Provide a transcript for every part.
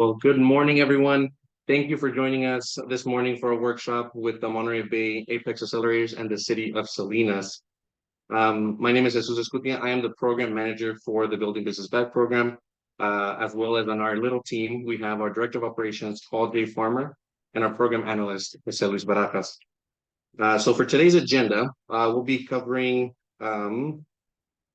Well, good morning, everyone. Thank you for joining us this morning for a workshop with the Monterey Bay APEX Accelerators and the City of Salinas. My name is Jesus Escutia. I am the program manager for the Building Business Back program, as well as on our little team, we have our director of operations, Paul J. Farmer, and our program analyst, Jose Luis Barajas. So for today's agenda, we'll be covering the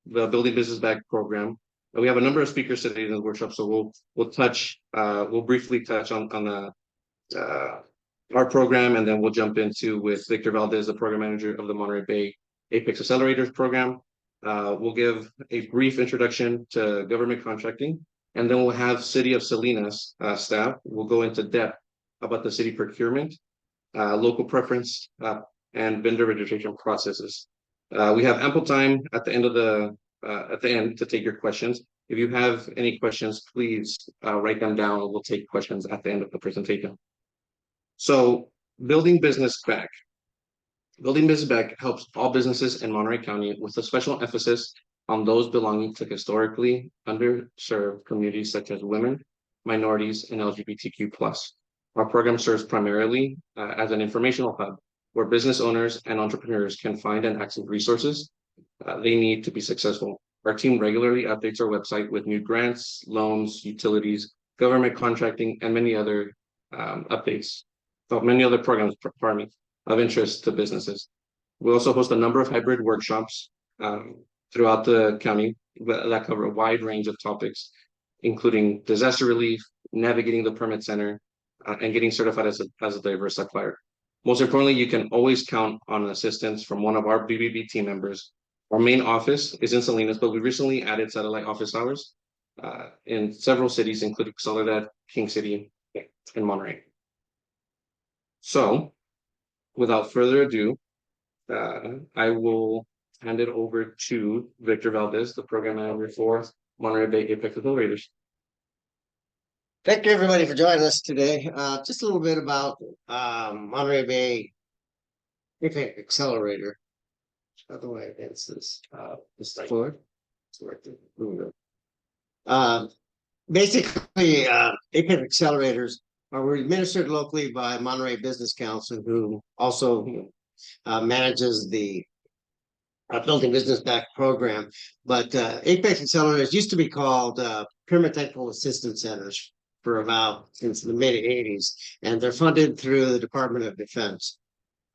Building Business Back program. We have a number of speakers today in the workshop, so we'll briefly touch on our program, and then we'll jump into with Victor Valdez, the program manager of the Monterey Bay APEX Accelerators program. We'll give a brief introduction to government contracting, and then we'll have City of Salinas staff. We'll go into depth about the city procurement, local preference, and vendor registration processes. We have ample time at the end to take your questions. If you have any questions, please write them down. We'll take questions at the end of the presentation. So, Building Business Back. Building Business Back helps all businesses in Monterey County with a special emphasis on those belonging to historically underserved communities such as women, minorities, and LGBTQ+. Our program serves primarily as an informational hub where business owners and entrepreneurs can find and access resources they need to be successful. Our team regularly updates our website with new grants, loans, utilities, government contracting, and many other updates, many other programs, pardon me, of interest to businesses. We also host a number of hybrid workshops throughout the county that cover a wide range of topics, including disaster relief, navigating the permit center, and getting certified as a diverse supplier. Most importantly, you can always count on assistance from one of our BBB team members. Our main office is in Salinas, but we recently added satellite office hours in several cities, including Soledad, King City, and Monterey. So, without further ado, I will hand it over to Victor Valdez, the program manager for Monterey Bay APEX Accelerators. Thank you, everybody, for joining us today. Just a little bit about Monterey Bay APEX Accelerator. How do I advance this? Forward. Basically, APEX Accelerators are administered locally by Monterey Business Council, who also manages the Building Business Back program. But APEX Accelerators used to be called Procurement Technical Assistance Centers for about since the mid-'80s, and they're funded through the Department of Defense.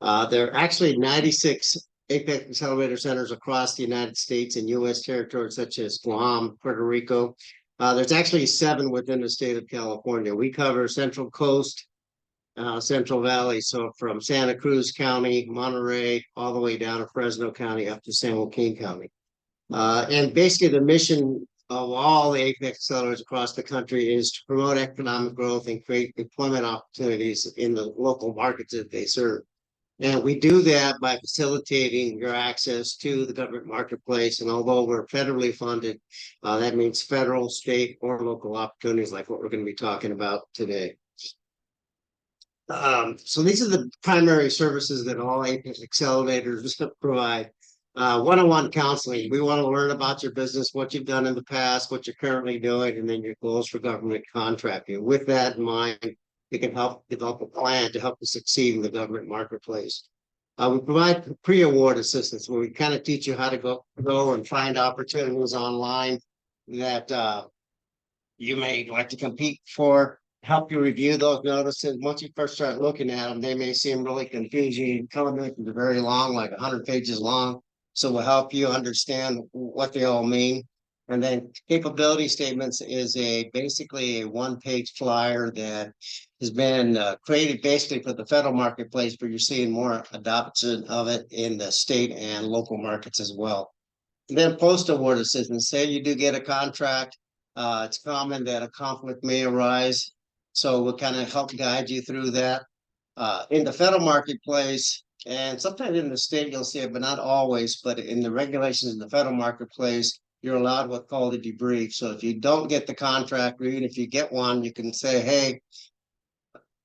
There are actually 96 APEX Accelerator Centers across the United States and U.S. territories such as Guam, Puerto Rico. There's actually 7 within the state of California. We cover Central Coast, Central Valley, so from Santa Cruz County, Monterey, all the way down to Fresno County up to San Joaquin County. And basically the mission of all the APEX accelerators across the country is to promote economic growth and create employment opportunities in the local markets that they serve. And we do that by facilitating your access to the government marketplace. And although we're federally funded, that means federal, state, or local opportunities like what we're going to be talking about today. So these are the primary services that all APEX accelerators provide. One-on-one counseling. We want to learn about your business, what you've done in the past, what you're currently doing, and then your goals for government contracting. With that in mind, we can help develop a plan to help you succeed in the government marketplace. We provide pre-award assistance where we kind of teach you how to go and find opportunities online that you may like to compete for, help you review those notices. Once you first start looking at them, they may seem really confusing. Some of them are very long, like 100 pages long. So we'll help you understand what they all mean. And then capability statements is basically a one-page flyer that has been created basically for the federal marketplace, but you're seeing more adoption of it in the state and local markets as well. And then post-award assistance. Say you do get a contract, it's common that a conflict may arise. So we'll kind of help guide you through that. In the federal marketplace, and sometimes in the state you'll see it, but not always, but in the regulations in the federal marketplace, you're allowed what's called a debrief. So if you don't get the contract, or even if you get one, you can say, hey,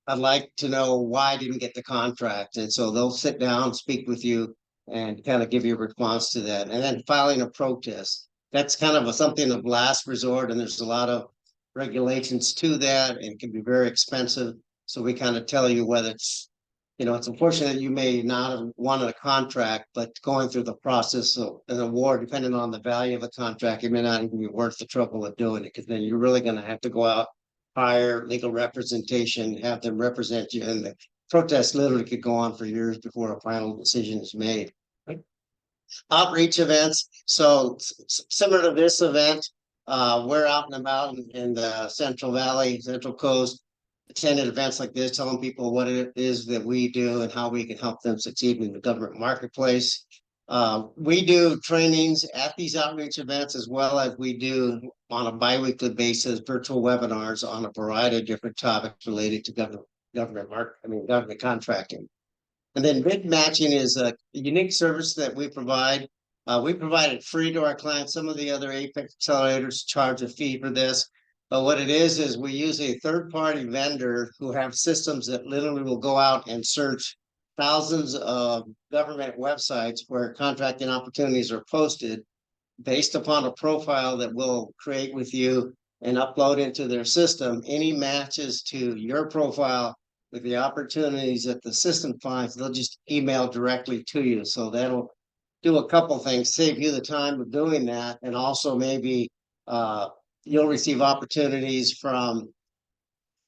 I'd like to know why I didn't get the contract. And so they'll sit down, speak with you, and kind of give you a response to that. And then filing a protest. That's kind of something of last resort, and there's a lot of regulations to that, and it can be very expensive. So we kind of tell you whether it's, it's unfortunate that you may not have wanted a contract, but going through the process of an award, depending on the value of the contract, it may not even be worth the trouble of doing it, because then you're really going to have to go out, hire legal representation, have them represent you, and the protest literally could go on for years before a final decision is made. Outreach events. So similar to this event, we're out and about in the Central Valley, Central Coast, attended events like this, telling people what it is that we do and how we can help them succeed in the government marketplace. We do trainings at these outreach events, as well as we do on a biweekly basis virtual webinars on a variety of different topics related to government contracting. And then bid matching is a unique service that we provide. We provide it free to our clients. Some of the other APEX accelerators charge a fee for this. But what it is we use a third-party vendor who have systems that literally will go out and search thousands of government websites where contracting opportunities are posted based upon a profile that we'll create with you and upload into their system. Any matches to your profile with the opportunities that the system finds, they'll just email directly to you. So that'll do a couple things, save you the time of doing that, and also maybe you'll receive opportunities from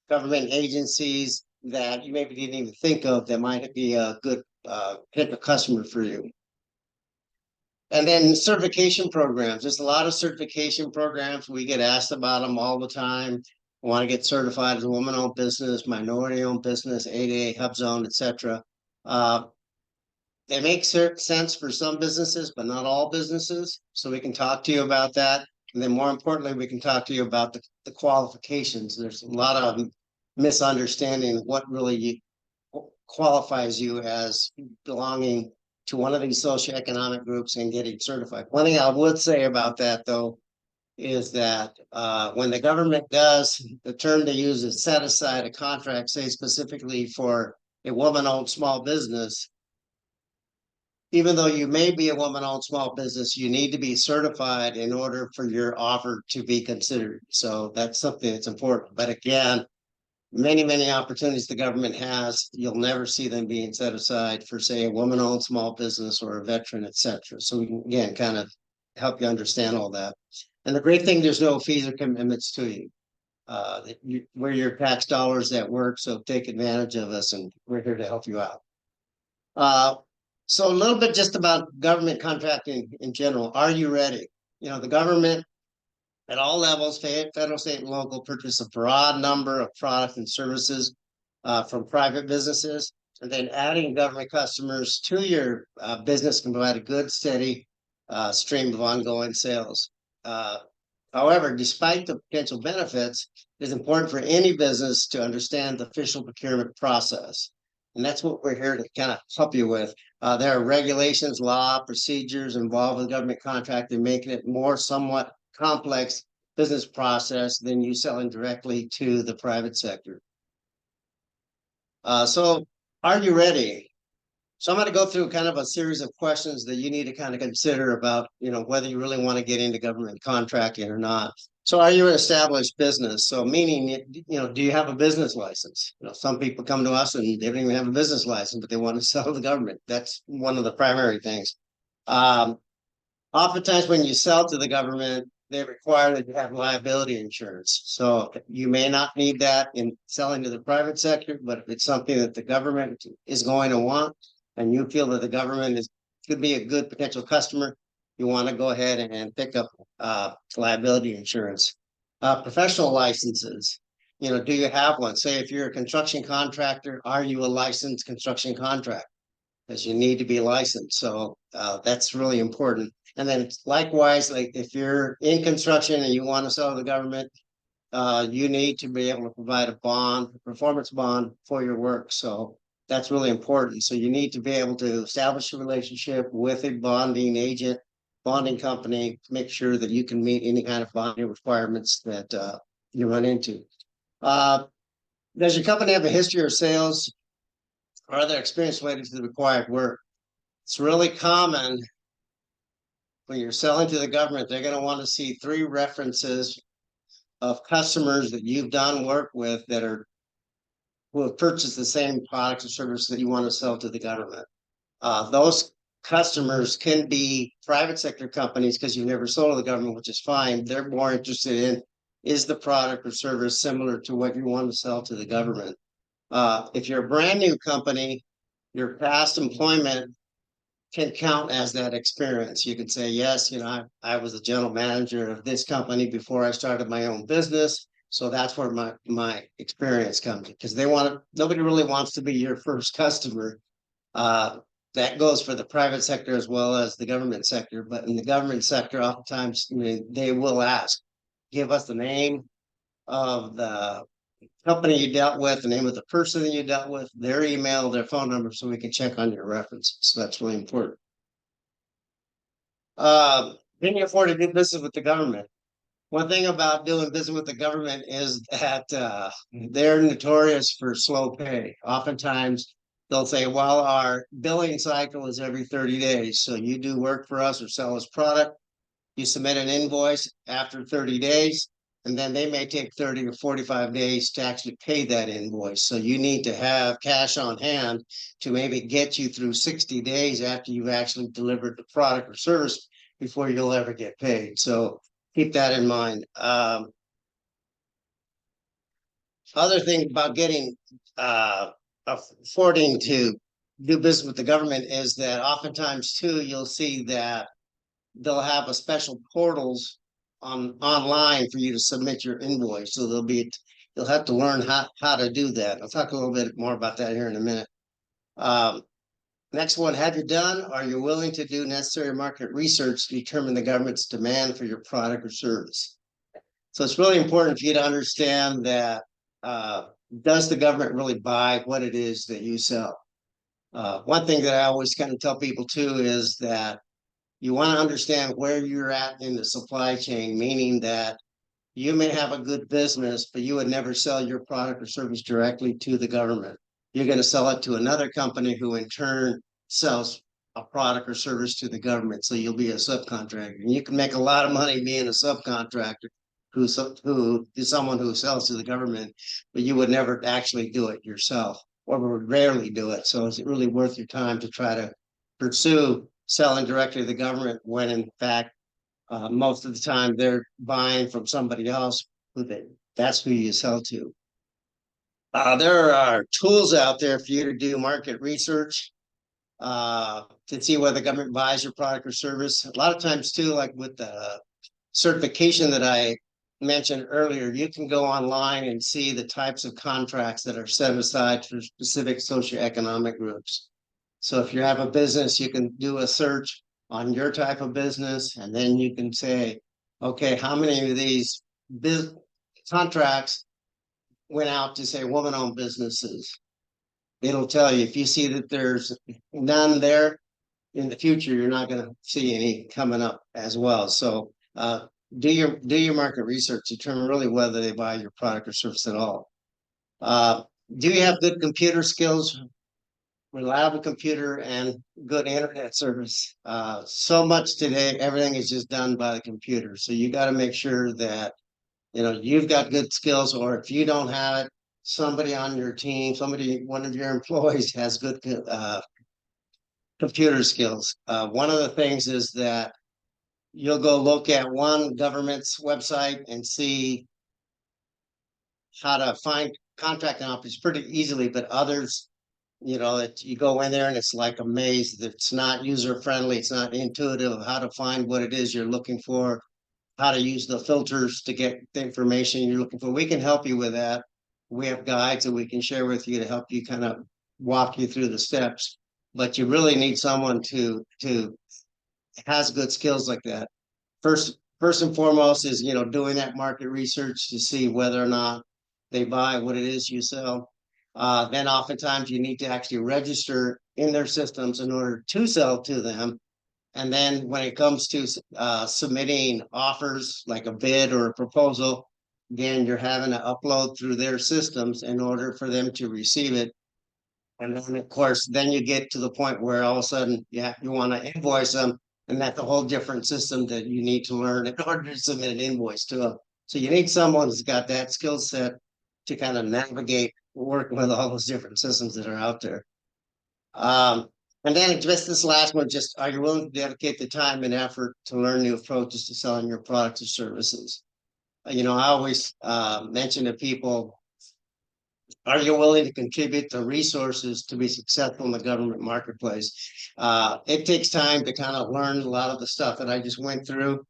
government agencies that you maybe didn't even think of that might be a good potential customer for you. And then certification programs. There's a lot of certification programs. We get asked about them all the time. Want to get certified as a woman-owned business, minority-owned business, 8A, HubZone, etc. They make certain sense for some businesses, but not all businesses. So we can talk to you about that. And then more importantly, we can talk to you about the qualifications. There's a lot of misunderstanding of what really qualifies you as belonging to one of these socioeconomic groups and getting certified. One thing I would say about that, though, is that when the government does, the term they use is set aside a contract, say specifically for a woman-owned small business. Even though you may be a woman-owned small business, you need to be certified in order for your offer to be considered. So that's something that's important. But again, many opportunities the government has, you'll never see them being set aside for, say, a woman-owned small business or a veteran, etc. So we can, again, kind of help you understand all that. And the great thing, there's no fees or commitments to you. We're your tax dollars at work, so take advantage of us, and we're here to help you out. So a little bit just about government contracting in general. Are you ready? The government at all levels, federal, state, and local, purchase a broad number of products and services from private businesses. And then adding government customers to your business can provide a good, steady stream of ongoing sales. However, despite the potential benefits, it's important for any business to understand the official procurement process. And that's what we're here to kind of help you with. There are regulations, law, procedures involved with government contracting, making it more somewhat complex business process than you selling directly to the private sector. So are you ready? So I'm going to go through kind of a series of questions that you need to kind of consider about, whether you really want to get into government contracting or not. So are you an established business? So meaning, do you have a business license? Some people come to us and they don't even have a business license, but they want to sell to the government. That's one of the primary things. Oftentimes when you sell to the government, they require that you have liability insurance. So you may not need that in selling to the private sector, but if it's something that the government is going to want, and you feel that the government could be a good potential customer, you want to go ahead and pick up liability insurance. Professional licenses, do you have one? Say if you're a construction contractor, are you a licensed construction contractor? Because you need to be licensed. So that's really important. And then likewise, like if you're in construction and you want to sell to the government, you need to be able to provide a bond, a performance bond for your work. So that's really important. So you need to be able to establish a relationship with a bonding agent, bonding company, to make sure that you can meet any kind of bonding requirements that you run into. Does your company have a history of sales or other experience related to the required work? It's really common when you're selling to the government, they're going to want to see 3 references of customers that you've done work with that are who have purchased the same products or services that you want to sell to the government. Those customers can be private sector companies because you've never sold to the government, which is fine. They're more interested in is the product or service similar to what you want to sell to the government. If you're a brand new company, your past employment can count as that experience. You can say, yes, I was the general manager of this company before I started my own business. So that's where my experience comes, because nobody really wants to be your first customer. That goes for the private sector as well as the government sector. But in the government sector, oftentimes they will ask, give us the name of the company you dealt with, the name of the person that you dealt with, their email, their phone number, so we can check on your references. So that's really important. Can you afford to do business with the government? One thing about doing business with the government is that they're notorious for slow pay. Oftentimes, they'll say, well, our billing cycle is every 30 days. So you do work for us or sell us product, you submit an invoice after 30 days, and then they may take 30 to 45 days to actually pay that invoice. So you need to have cash on hand to maybe get you through 60 days after you've actually delivered the product or service before you'll ever get paid. So keep that in mind. Other thing about getting affording to do business with the government is that oftentimes too, you'll see that they'll have a special portals online for you to submit your invoice. So you'll have to learn how to do that. I'll talk a little bit more about that here in a minute. Next one, have you done, are you willing to do necessary market research to determine the government's demand for your product or service? So it's really important for you to understand that does the government really buy what it is that you sell? One thing that I always kind of tell people too is that you want to understand where you're at in the supply chain, meaning that you may have a good business, but you would never sell your product or service directly to the government. You're going to sell it to another company who in turn sells a product or service to the government. So you'll be a subcontractor, and you can make a lot of money being a subcontractor who is someone who sells to the government, but you would never actually do it yourself, or would rarely do it. So is it really worth your time to try to pursue selling directly to the government when in fact most of the time they're buying from somebody else that's who you sell to? There are tools out there for you to do market research to see whether the government buys your product or service. A lot of times too, like with the certification that I mentioned earlier, you can go online and see the types of contracts that are set aside for specific socioeconomic groups. So if you have a business, you can do a search on your type of business, and then you can say, okay, how many of these contracts went out to, say, woman-owned businesses? It'll tell you. If you see that there's none there in the future, you're not going to see any coming up as well. So do your market research, determine really whether they buy your product or service at all. Do you have good computer skills, reliable computer, and good internet service? So much today, everything is just done by the computer. So you got to make sure that you've got good skills, or if you don't have it, somebody on your team, one of your employees has good computer skills. One of the things is that you'll go look at one government's website and see how to find contracting offers pretty easily, but others, that you go in there and it's like a maze. It's not user friendly. It's not intuitive of how to find what it is you're looking for, how to use the filters to get the information you're looking for. We can help you with that. We have guides that we can share with you to help you kind of walk you through the steps. But you really need someone to has good skills like that. First and foremost is doing that market research to see whether or not they buy what it is you sell. Then oftentimes you need to actually register in their systems in order to sell to them. And then when it comes to submitting offers like a bid or a proposal, again, you're having to upload through their systems in order for them to receive it. And then, of course, then you get to the point where all of a sudden you want to invoice them, and that's a whole different system that you need to learn in order to submit an invoice to them. So you need someone who's got that skill set to kind of navigate working with all those different systems that are out there. And then just this last one, just are you willing to dedicate the time and effort to learn new approaches to selling your products or services? I always mention to people, are you willing to contribute the resources to be successful in the government marketplace? It takes time to kind of learn a lot of the stuff that I just went through.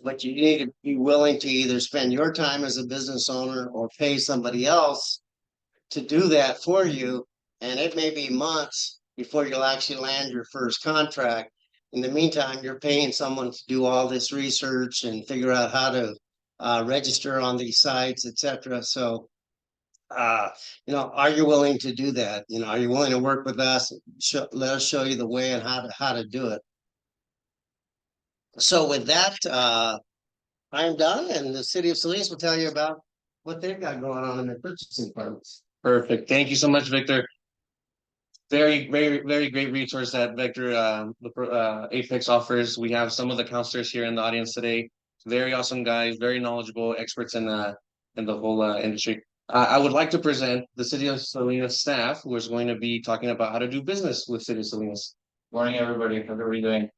But you need to be willing to either spend your time as a business owner or pay somebody else to do that for you. And it may be months before you'll actually land your first contract. In the meantime, you're paying someone to do all this research and figure out how to register on these sites, etc. So uh, are you willing to do that? Are you willing to work with us? Let us show you the way and how to do it. So with that, I'm done, and the city of Salinas will tell you about what they've got going on in their purchasing departments. Perfect. Thank you so much, Victor. Very, very, very great resource that Victor, Apex offers. We have some of the counselors here in the audience today. Very awesome guys, very knowledgeable experts in the whole industry. I would like to present the City of Salinas staff, who is going to be talking about how to do business with City of Salinas. Morning, everybody. How's everybody doing?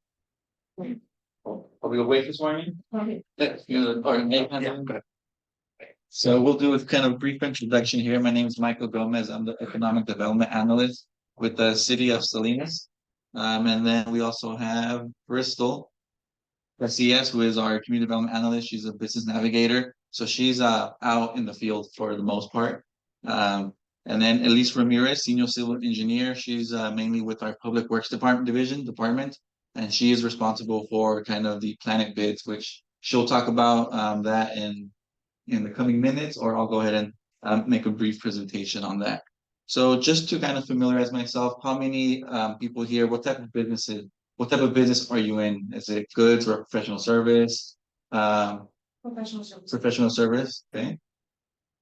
Are we awake this morning? Yes. Yeah. So we'll do a kind of brief introduction here. My name is Michael Gomez. I'm the Economic Development Analyst with the City of Salinas. And then we also have Bristol SES, who is our Community Development Analyst. She's a business navigator. So she's out in the field for the most part. And then Elise Ramirez, Senior Civil Engineer. She's mainly with our Public Works Department. And she is responsible for kind of the planet bids, which she'll talk about that in the coming minutes, or I'll go ahead and make a brief presentation on that. So just to kind of familiarize myself, how many people here, what type of business are you in? Is it goods or professional service? Professional service, okay.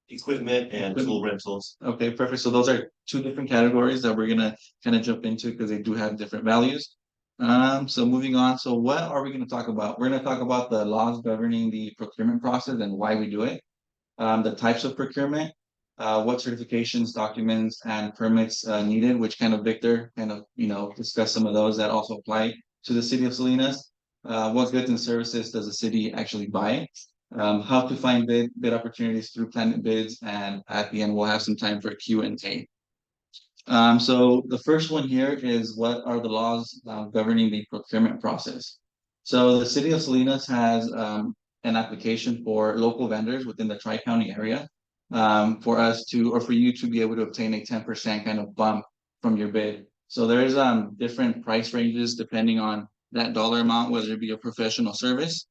Equipment and tool rentals. Okay, perfect. So those are two different categories that we're gonna kind of jump into because they do have different values. So moving on. So what are we going to talk about? We're going to talk about the laws governing the procurement process and why we do it. The types of procurement, what certifications, documents, and permits needed, which kind of Victor kind of, discuss some of those that also apply to the City of Salinas. What goods and services does the city actually buy? How to find bid opportunities through planet bids, and at the end we'll have some time for Q&A. So the first one here is, what are the laws governing the procurement process? So the City of Salinas has an application for local vendors within the Tri-County area for you to be able to obtain a 10% kind of bump from your bid. So there's different price ranges depending on that dollar amount, whether it be a professional service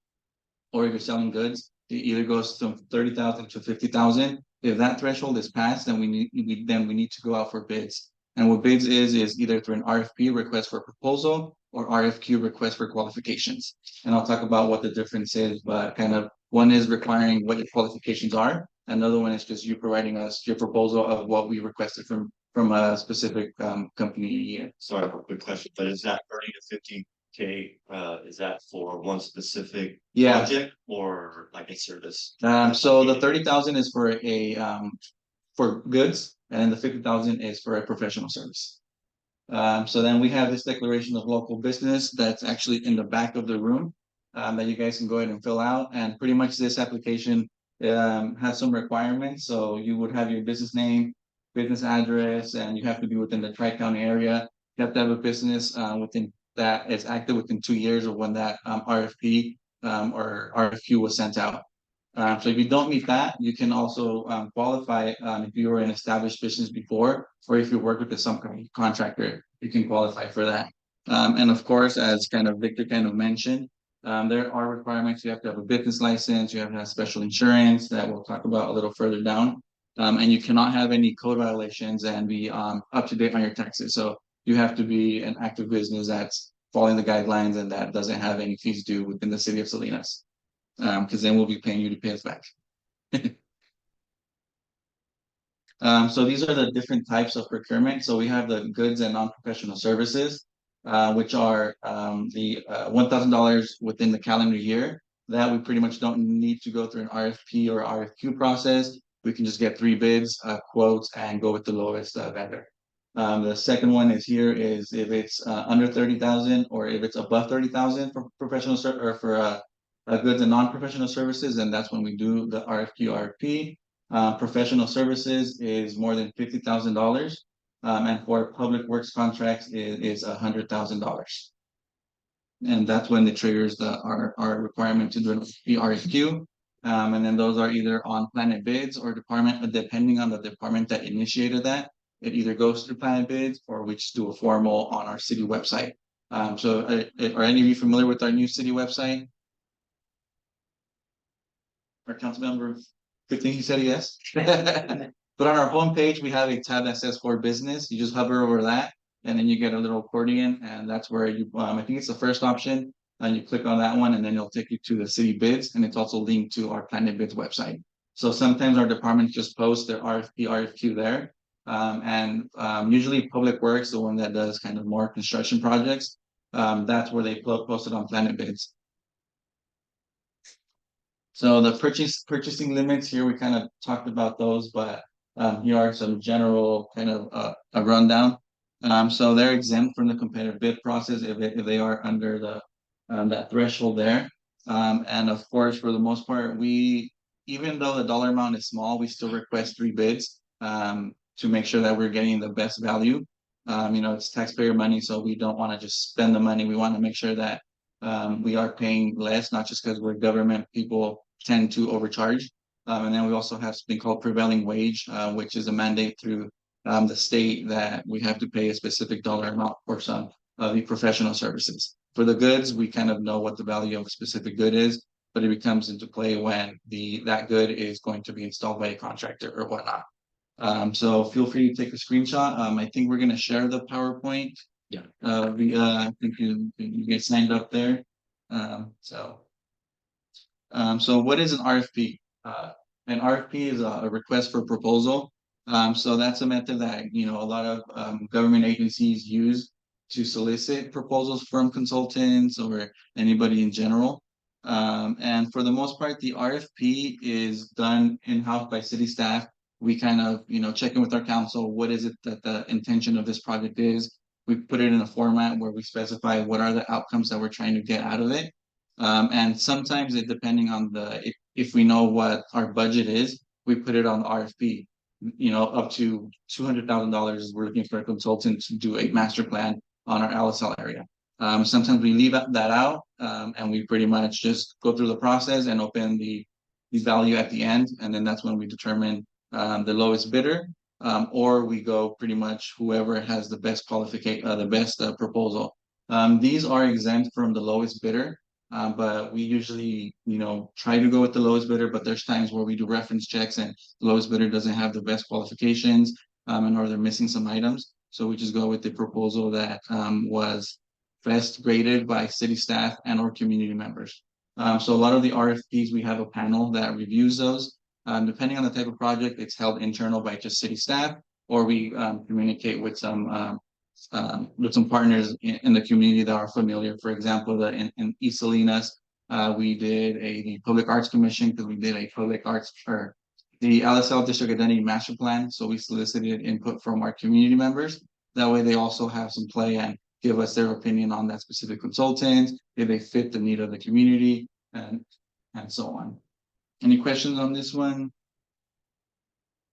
or if you're selling goods. It either goes from 30,000 to 50,000. If that threshold is passed, then we need to go out for bids. And what bids is either through an RFP, request for proposal, or RFQ, request for qualifications. And I'll talk about what the difference is, but kind of one is requiring what your qualifications are. Another one is just you providing us your proposal of what we requested from a specific company. Sorry for a quick question, but is that 30 to 50K, is that for one specific project or like a service? So the 30,000 is for goods, and the 50,000 is for a professional service. So then we have this declaration of local business that's actually in the back of the room that you guys can go ahead and fill out. And pretty much this application has some requirements. So you would have your business name, business address, and you have to be within the Tri-County area. You have to have a business within that is active within 2 years of when that RFP or RFQ was sent out. So if you don't meet that, you can also qualify if you were an established business before, or if you work with a subcontractor, you can qualify for that. And of course, as kind of Victor kind of mentioned, there are requirements. You have to have a business license, you have to have special insurance that we'll talk about a little further down. And you cannot have any code violations and be up to date on your taxes. So you have to be an active business that's following the guidelines and that doesn't have any fees due within the City of Salinas. Because then we'll be paying you to pay us back. So these are the different types of procurement. So we have the goods and non-professional services, which are the $1,000 within the calendar year that we pretty much don't need to go through an RFP or RFQ process. We can just get 3 bids, quotes, and go with the lowest vendor. The second one is here is if it's under 30,000 or if it's above 30,000 for professional or for goods and non-professional services, and that's when we do the RFQ, RFP. Professional services is more than $50,000, and for public works contracts is $100,000. And that's when it triggers our requirement to do an RFQ. And then those are either on Planet Bids or department, depending on the department that initiated that. It either goes through Planet Bids or we just do a formal on our city website. So are any of you familiar with our new city website? Our council member, good thing he said yes. But on our homepage, we have a tab that says for business. You just hover over that, and then you get a little accordion, and that's where you, I think it's the first option, and you click on that one, and then it'll take you to the city bids, and it's also linked to our Planet Bids website. So sometimes our departments just post their RFP, RFQ there, and usually Public Works, the one that does kind of more construction projects, that's where they post it on Planet Bids. So the purchasing limits here, we kind of talked about those, but here are some general kind of a rundown. So they're exempt from the competitive bid process if they are under the that threshold there. And of course, for the most part, even though the dollar amount is small, we still request 3 bids to make sure that we're getting the best value. It's taxpayer money, so we don't want to just spend the money. We want to make sure that we are paying less, not just because we're government, people tend to overcharge. And then we also have something called prevailing wage, which is a mandate through the state that we have to pay a specific dollar amount for some of the professional services. For the goods, we kind of know what the value of a specific good is, but it comes into play when that good is going to be installed by a contractor or whatnot. So feel free to take a screenshot. I think we're going to share the PowerPoint. Yeah. I think you get signed up there. So what is an RFP? An RFP is a request for proposal. So that's a method that a lot of government agencies use to solicit proposals from consultants or anybody in general. And for the most part, the RFP is done in-house by city staff. We kind of check in with our council. What is it that the intention of this project is? We put it in a format where we specify what are the outcomes that we're trying to get out of it. And sometimes depending on if we know what our budget is, we put it on the RFP. Up to $200,000, we're looking for a consultant to do a master plan on our LSL area. Sometimes we leave that out, and we pretty much just go through the process and open the value at the end, and then that's when we determine the lowest bidder, or we go pretty much whoever has the best proposal. These are exempt from the lowest bidder. But we usually, try to go with the lowest bidder, but there's times where we do reference checks and the lowest bidder doesn't have the best qualifications, or they're missing some items. So we just go with the proposal that was best graded by city staff and or community members. So a lot of the RFPs, we have a panel that reviews those. Depending on the type of project, it's held internal by just city staff, or we communicate with some partners in the community that are familiar. For example, in East Salinas, we did the Public Arts Commission because we did a public arts or the LSL District Identity Master Plan. So we solicited input from our community members. That way they also have some play and give us their opinion on that specific consultant, if they fit the need of the community, and so on. Any questions on this one?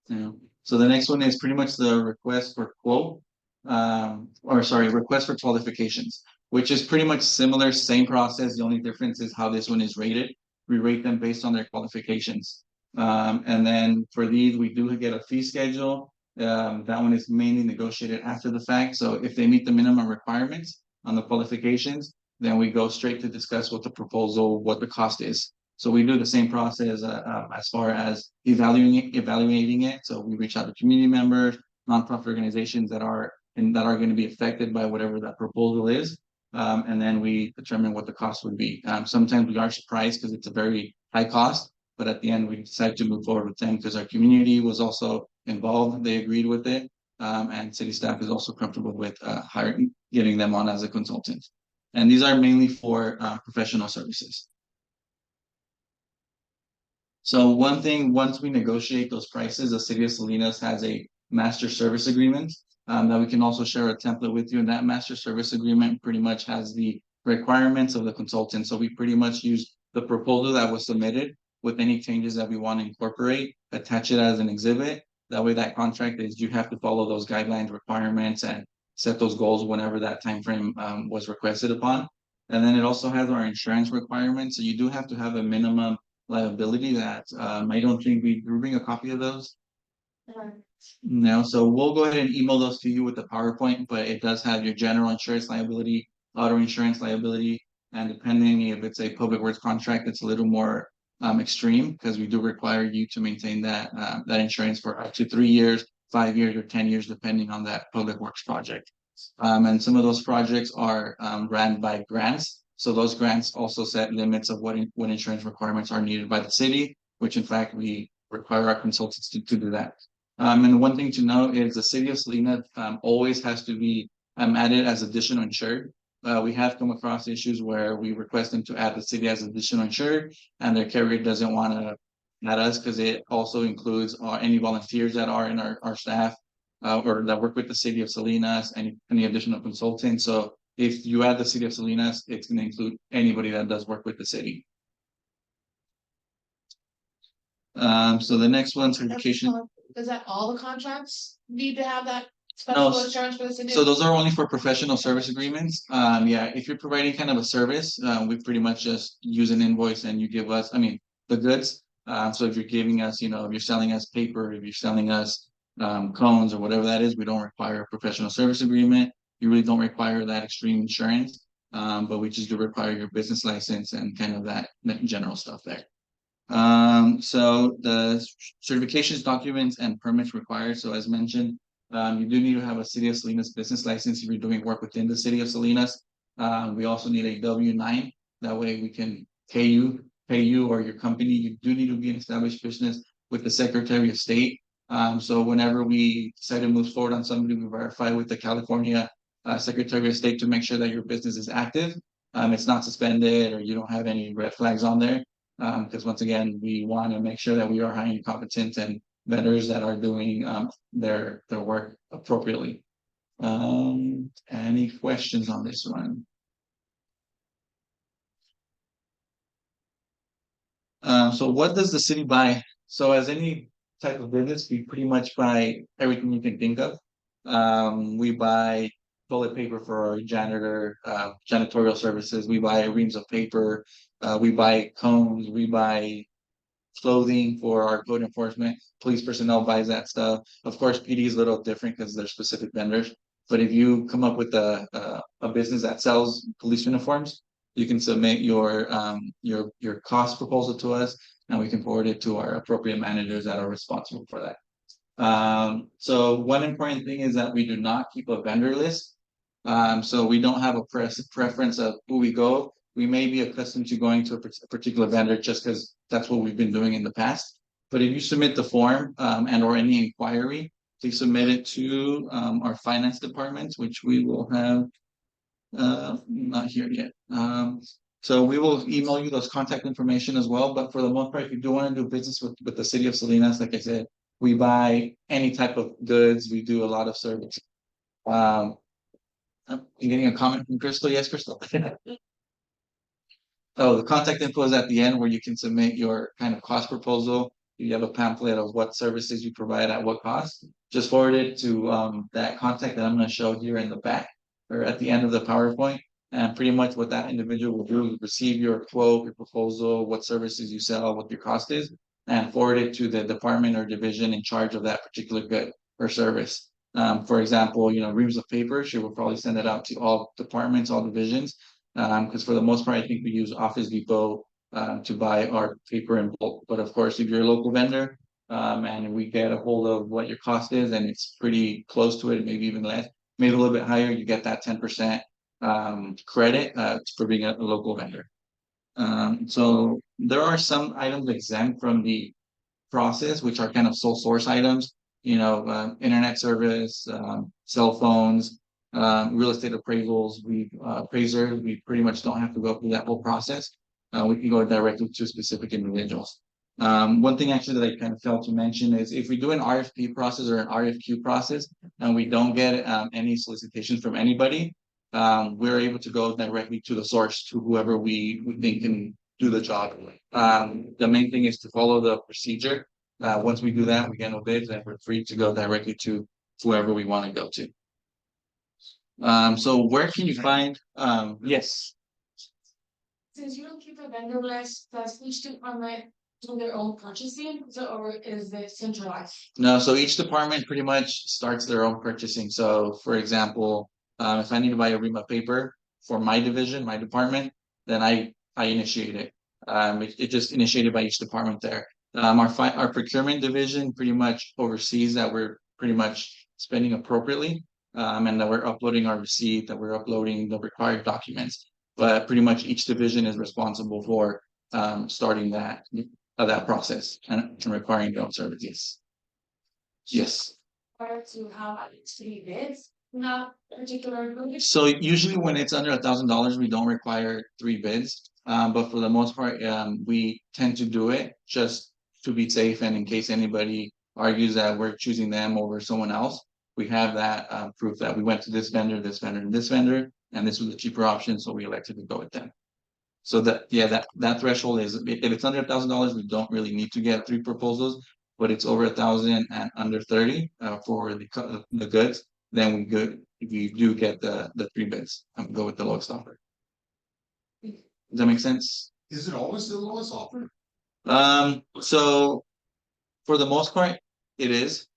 No. So the next one is pretty much the request for quote. Request for qualifications, which is pretty much similar, same process. The only difference is how this one is rated. We rate them based on their qualifications. And then for these, we do get a fee schedule. That one is mainly negotiated after the fact. So if they meet the minimum requirements on the qualifications, then we go straight to discuss what the cost is. So we do the same process as far as evaluating it. So we reach out to community members, nonprofit organizations that are going to be affected by whatever that proposal is. And then we determine what the cost would be. Sometimes we are surprised because it's a very high cost, but at the end we decide to move forward with them because our community was also involved. They agreed with it. And city staff is also comfortable with getting them on as a consultant. And these are mainly for professional services. So one thing, once we negotiate those prices, the City of Salinas has a master service agreement that we can also share a template with you. And that master service agreement pretty much has the requirements of the consultant. So we pretty much use the proposal that was submitted with any changes that we want to incorporate, attach it as an exhibit. That way that contract is, you have to follow those guidelines, requirements, and set those goals whenever that time frame was requested upon. And then it also has our insurance requirements. So you do have to have a minimum liability that I don't think we bring a copy of those. No, so we'll go ahead and email those to you with the PowerPoint, but it does have your general insurance liability, auto insurance liability, and depending if it's a public works contract, it's a little more extreme because we do require you to maintain that that insurance for up to 3 years, 5 years, or 10 years, depending on that public works project. And some of those projects are ran by grants. So those grants also set limits of what insurance requirements are needed by the city, which in fact we require our consultants to do that. And one thing to note is the City of Salinas always has to be added as additional insured. We have come across issues where we request them to add the city as additional insured, and their carrier doesn't want to add us because it also includes any volunteers that are in our staff or that work with the City of Salinas, any additional consultants. So if you add the City of Salinas, it's going to include anybody that does work with the city. So the next one, certification. Does that all the contracts need to have that No, special insurance for the city? so those are only for professional service agreements. Yeah, if you're providing kind of a service, we pretty much just use an invoice and you give us, I mean, the goods. So if you're giving us, if you're selling us paper, if you're selling us cones or whatever that is, we don't require a professional service agreement. You really don't require that extreme insurance, but we just do require your business license and kind of that general stuff there. So the certifications, documents, and permits required. So as mentioned, you do need to have a City of Salinas business license if you're doing work within the City of Salinas. We also need a W-9. That way we can pay you or your company. You do need to be an established business with the Secretary of State. So whenever we decide to move forward on somebody, we verify with the California Secretary of State to make sure that your business is active. It's not suspended or you don't have any red flags on there. Because once again, we want to make sure that we are hiring competent and vendors that are doing their work appropriately. Any questions on this one? So what does the city buy? So as any type of business, we pretty much buy everything you can think of. We buy toilet paper for our janitorial services. We buy reams of paper. We buy cones. We buy clothing for our code enforcement. Police personnel buys that stuff. Of course, PD is a little different because they're specific vendors. But if you come up with a business that sells police uniforms, you can submit your cost proposal to us, and we can forward it to our appropriate managers that are responsible for that. So one important thing is that we do not keep a vendor list. So we don't have a preference of who we go. We may be accustomed to going to a particular vendor just because that's what we've been doing in the past. But if you submit the form and or any inquiry, please submit it to our finance department, which we will have not here yet. So we will email you those contact information as well. But for the most part, if you do want to do business with the City of Salinas, like I said, we buy any type of goods. We do a lot of service. I'm getting a comment from Crystal. Yes, Crystal. Oh, the contact info is at the end where you can submit your kind of cost proposal. You have a pamphlet of what services you provide at what cost. Just forward it to that contact that I'm going to show here in the back or at the end of the PowerPoint. And pretty much what that individual will do is receive your quote, your proposal, what services you sell, what your cost is, and forward it to the department or division in charge of that particular good or service. For example, reams of paper, she will probably send it out to all departments, all divisions. Because for the most part, I think we use Office Depot to buy our paper in bulk. But of course, if you're a local vendor and we get a hold of what your cost is and it's pretty close to it, maybe even less, maybe a little bit higher, you get that 10% credit for being a local vendor. So there are some items exempt from the process, which are kind of sole source items, internet service, cell phones, real estate appraisals, appraisers, we pretty much don't have to go through that whole process. We can go directly to specific individuals. One thing actually that I kind of failed to mention is if we do an RFP process or an RFQ process and we don't get any solicitations from anybody, we're able to go directly to the source, to whoever we think can do the job. The main thing is to follow the procedure. Once we do that, we get no bids and we're free to go directly to whoever we want to go to. So where can you find, yes. Since you don't keep a vendor list, does each department do their own purchasing, or is it centralized? No, so each department pretty much starts their own purchasing. So for example, if I need to buy a ream of paper for my division, my department, then I initiate it. It just initiated by each department there. Our procurement division pretty much oversees that we're pretty much spending appropriately, and that we're uploading our receipt, that we're uploading the required documents. But pretty much each division is responsible for starting that process and requiring their own services. Yes. Prior to have 3 bids, not particular group? So usually when it's under $1,000, we don't require 3 bids. But for the most part, we tend to do it just to be safe and in case anybody argues that we're choosing them over someone else, we have that proof that we went to this vendor, and this vendor, and this was a cheaper option, so we elected to go with them. So that threshold is, if it's under $1,000, we don't really need to get 3 proposals, but it's over 1,000 and under 30 for the goods, then we do get the 3 bids and go with the lowest offer. Does that make sense? Is it always the lowest offer? So for the most part, it is,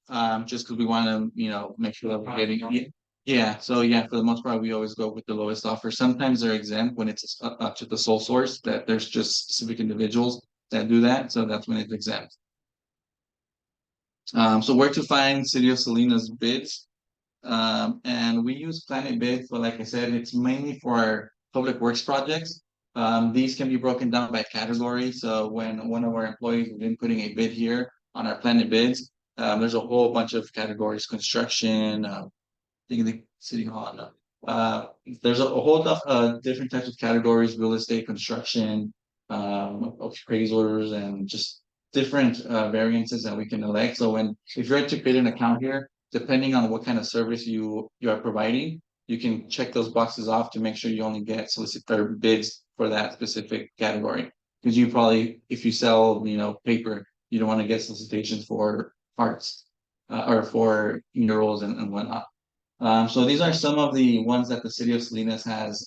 just because we want to, make sure that we're getting, yeah, so yeah, for the most part, we always go with the lowest offer. Sometimes they're exempt when it's up to the sole source, that there's just specific individuals that do that, so that's when it's exempt. So where to find City of Salinas bids? And we use Planet Bids, but like I said, it's mainly for our public works projects. These can be broken down by category. So when one of our employees is inputting a bid here on our Planet Bids, there's a whole bunch of categories: construction, the city hall. There's a whole different types of categories: real estate, construction, appraisers, and just different variances that we can elect. So if you're to create an account here, depending on what kind of service you are providing, you can check those boxes off to make sure you only get solicitor bids for that specific category. Because you probably, if you sell, paper, you don't want to get solicitations for arts or for murals and whatnot. So these are some of the ones that the City of Salinas has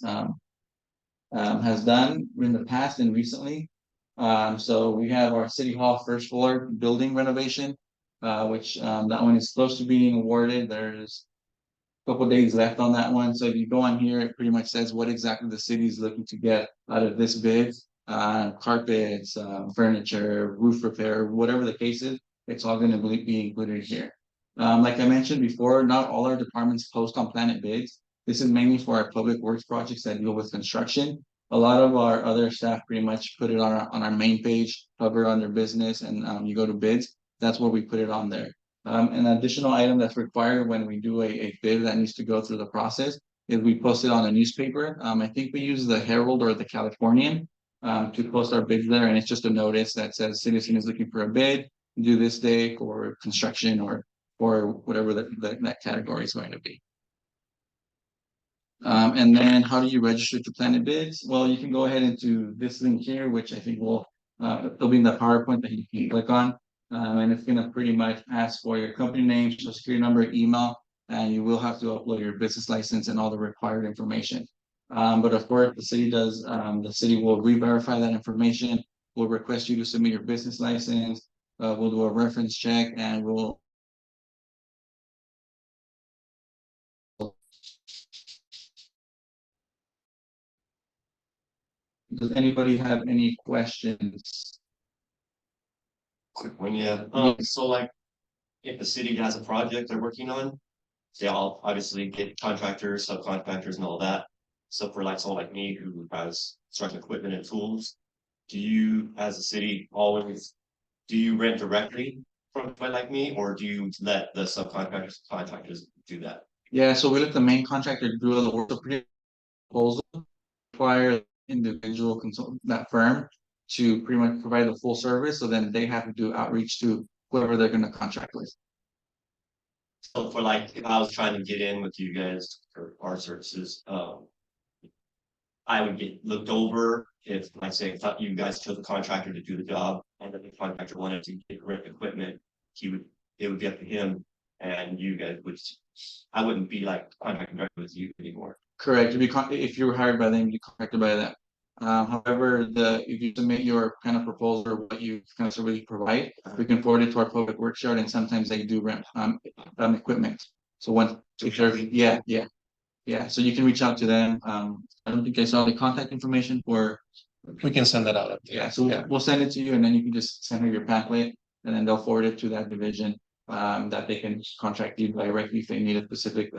done in the past and recently. So we have our City Hall first floor building renovation, which that one is close to being awarded. There's a couple days left on that one. So if you go on here, it pretty much says what exactly the city is looking to get out of this bid. Carpets, furniture, roof repair, whatever the case is, it's all going to be included here. Like I mentioned before, not all our departments post on Planet Bids. This is mainly for our public works projects that deal with construction. A lot of our other staff pretty much put it on our main page, cover under business, and you go to bids. That's where we put it on there. An additional item that's required when we do a bid that needs to go through the process is we post it on a newspaper. I think we use the Herald or the Californian to post our bids there, and it's just a notice that says Citizen is looking for a bid, do this day for construction or whatever that category is going to be. And then how do you register to Planet Bids? Well, you can go ahead into this link here, which I think will it'll be in the PowerPoint that you can click on. And it's going to pretty much ask for your company name, social security number, email, and you will have to upload your business license and all the required information. But of course, the city will re-verify that information. We'll request you to submit your business license. We'll do a reference check, and we'll Does anybody have any questions? Quick one, yeah. So like, if the city has a project they're working on, they all obviously get contractors, subcontractors and all that. So for like someone like me who has construction equipment and tools, do you, as a city, do you rent directly from somebody like me, or do you let the subcontractors, contractors do that? Yeah, so we let the main contractor do the work. So proposal require individual consultant, that firm to pretty much provide the full service, so then they have to do outreach to whoever they're gonna contract with. So for like, if I was trying to get in with you guys for our services, I would get looked over if, like, say, if you guys chose a contractor to do the job, and then the contractor wanted to get correct equipment, it would be up to him, and you guys would, I wouldn't be like contracting directly with you anymore. Correct, if you were hired by them, you'd be contracted by them. However, if you submit your kind of proposal or what you kind of service you provide, we can forward it to our public works yard, and sometimes they do rent equipment. So if they're, yeah, so you can reach out to them. I don't think I saw the contact information for. We can send that out. Yeah, so we'll send it to you, and then you can just send her your pamphlet, and then they'll forward it to that division. That they can contract you directly if they need a specific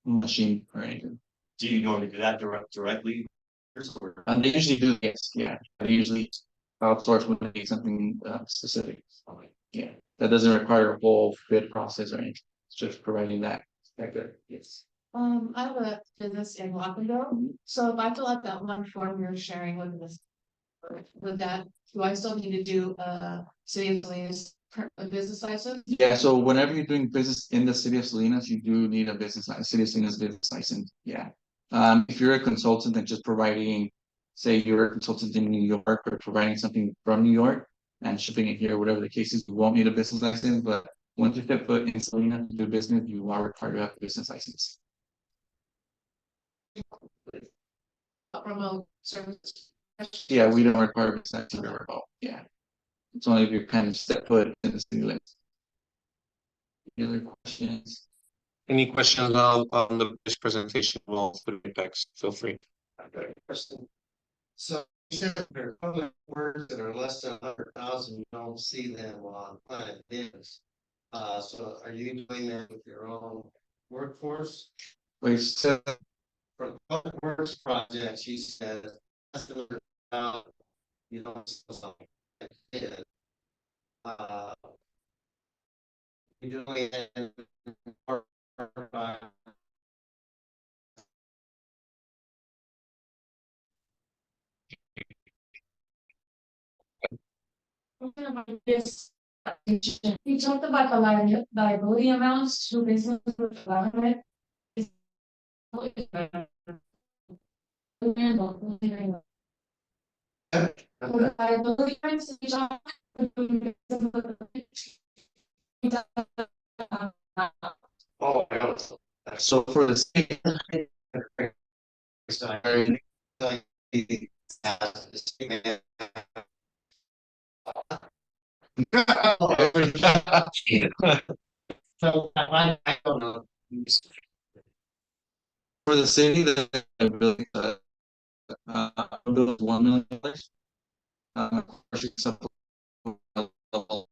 machine or anything. Do you normally do that directly? Or- They usually do, yes, yeah, they usually outsource when they need something specific. Yeah, that doesn't require a whole bid process or anything, it's just providing that. Yes. I have a business in Watsonville, so if I fill out that one form you're sharing with this. With that, do I still need to do City of Salinas a business license? Yeah, so whenever you're doing business in the city of Salinas, you do need a business license, city of Salinas business license, yeah. If you're a consultant and just providing, say you're a consultant in New York or providing something from New York and shipping it here, whatever the case is, you won't need a business license, but once you step foot in Salinas to do business, you are required to have a business license. Remote service. Yeah, we don't require a business license to remote, yeah. It's only if you kind of step foot in the city limits. Any other questions? Any questions on this presentation? Well, put it back, feel free. Question. So you said there are public works that are less than 100,000, you don't see them on planet bids. So are you doing that with your own workforce? Wait, so For the public works projects, you said less than 100,000, you don't see something like bid. You doing it in Talking about this, we talked about the liability amounts to business with government. Liability amounts, we talked. Oh, my God. so for the city, So I don't know. for the city, the ability $1 million. Of course,